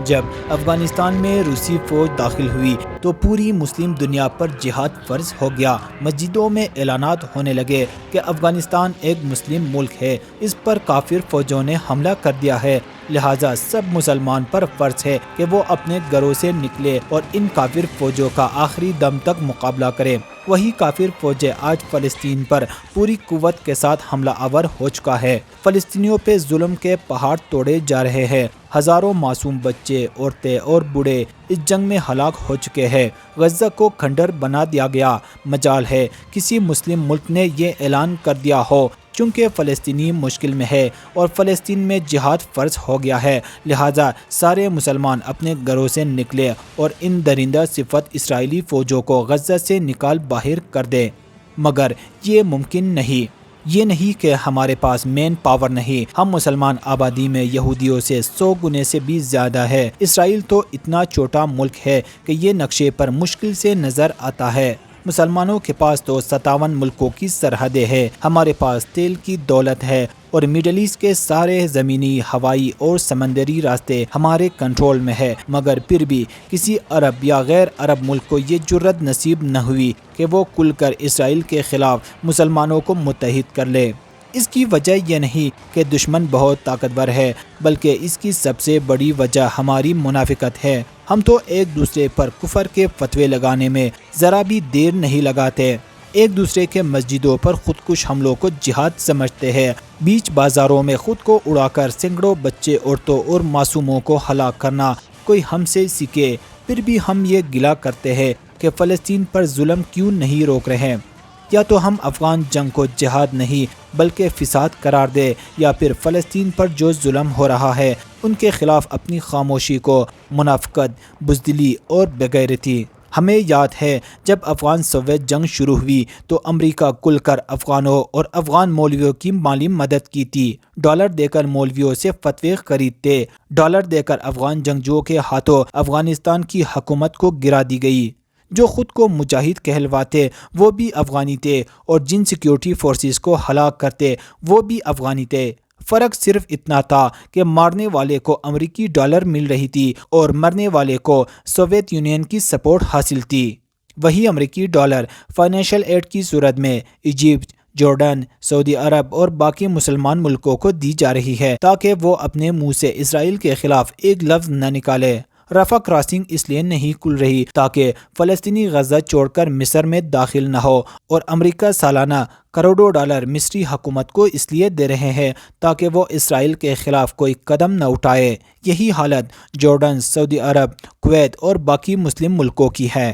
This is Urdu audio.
جب افغانستان میں روسی فوج داخل ہوئی تو پوری مسلم دنیا پر جہاد فرض ہو گیا۔ مسجدوں میں اعلانات ہونے لگے کہ افغانستان ایک مسلم ملک ہے، اس پر کافر فوجوں نے حملہ کر دیا ہے، لہٰذا سب مسلمان پر فرض ہے کہ وہ اپنے گھروں سے نکلے اور ان کافر فوجوں کا آخری دم تک مقابلہ کرے۔ وہی کافر فوجیں آج فلسطین پر پوری قوت کے ساتھ حملہ آور ہو چکا ہے۔ فلسطینیوں پہ ظلم کے پہاڑ توڑے جا رہے ہیں۔ ہزاروں معصوم بچے، عورتیں اور بوڑھے اس جنگ میں ہلاک ہو چکے ہیں۔ غزہ کو کھنڈر بنا دیا گیا۔ مجال ہے کسی مسلم ملک نے یہ اعلان کر دیا ہو چونکہ فلسطینی مشکل میں ہے اور فلسطین میں جہاد فرض ہو گیا ہے، لہٰذا سارے مسلمان اپنے گھروں سے نکلے اور ان درندہ صفت اسرائیلی فوجوں کو غزہ سے نکال باہر کر دے۔ مگر یہ ممکن نہیں۔ یہ نہیں کہ ہمارے پاس مین پاور نہیں، ہم مسلمان آبادی میں یہودیوں سے 100 گنے سے بھی زیادہ ہے۔ اسرائیل تو اتنا چھوٹا ملک ہے کہ یہ نقشے پر مشکل سے نظر آتا ہے۔ مسلمانوں کے پاس تو 57 ملکوں کی سرحدیں ہیں، ہمارے پاس تیل کی دولت ہے اور مڈل ایسٹ کے سارے زمینی، ہوائی اور سمندری راستے ہمارے کنٹرول میں ہے، مگر پھر بھی کسی عرب یا غیر عرب ملک کو یہ جرت نصیب نہ ہوئی کہ وہ کھل کر اسرائیل کے خلاف مسلمانوں کو متحد کر لے۔ اس کی وجہ یہ نہیں کہ دشمن بہت طاقتور ہے، بلکہ اس کی سب سے بڑی وجہ ہماری منافقت ہے۔ ہم تو ایک دوسرے پر کفر کے فتوے لگانے میں ذرا بھی دیر نہیں لگاتے، ایک دوسرے کے مسجدوں پر خودکش حملوں کو جہاد سمجھتے ہیں، بیچ بازاروں میں خود کو اڑا کر سینکڑوں بچے، عورتوں اور معصوموں کو ہلاک کرنا کوئی ہم سے سیکھے۔ پھر بھی ہم یہ گلہ کرتے ہیں کہ فلسطین پر ظلم کیوں نہیں روک رہے۔ یا تو ہم افغان جنگ کو جہاد نہیں بلکہ فساد قرار دے، یا پھر فلسطین پر جو ظلم ہو رہا ہے ان کے خلاف اپنی خاموشی کو منافقت، بزدلی اور بےغیرتی۔ ہمیں یاد ہے جب افغان سوویت جنگ شروع ہوئی تو امریکہ کھل کر افغانوں اور افغان مولویوں کی مالی مدد کی تھی، ڈالر دے کر مولویوں سے فتوے خریدتے، ڈالر دے کر افغان جنگجوؤں کے ہاتھوں افغانستان کی حکومت کو گرا دی گئی۔ جو خود کو مجاہد کہلواتے وہ بھی افغانی تھے اور جن سیکیورٹی فورسز کو ہلاک کرتے وہ بھی افغانی تھے۔ فرق صرف اتنا تھا کہ مارنے والے کو امریکی ڈالر مل رہی تھی اور مرنے والے کو سوویت یونین کی سپورٹ حاصل تھی۔ وہی امریکی ڈالر فائنینشل ایڈ کی صورت میں ایجپٹ، جارڈن، سعودی عرب اور باقی مسلمان ملکوں کو دی جا رہی ہے تاکہ وہ اپنے منہ سے اسرائیل کے خلاف ایک لفظ نہ نکالے۔ رفح کراسنگ اس لیے نہیں کھل رہی تاکہ فلسطینی غزہ چھوڑ کر مصر میں داخل نہ ہو، اور امریکہ سالانہ کروڑوں ڈالر مصری حکومت کو اس لیے دے رہے ہیں تاکہ وہ اسرائیل کے خلاف کوئی قدم نہ اٹھائے۔ یہی حالت جارڈن، سعودی عرب، کویت اور باقی مسلم ملکوں کی ہے۔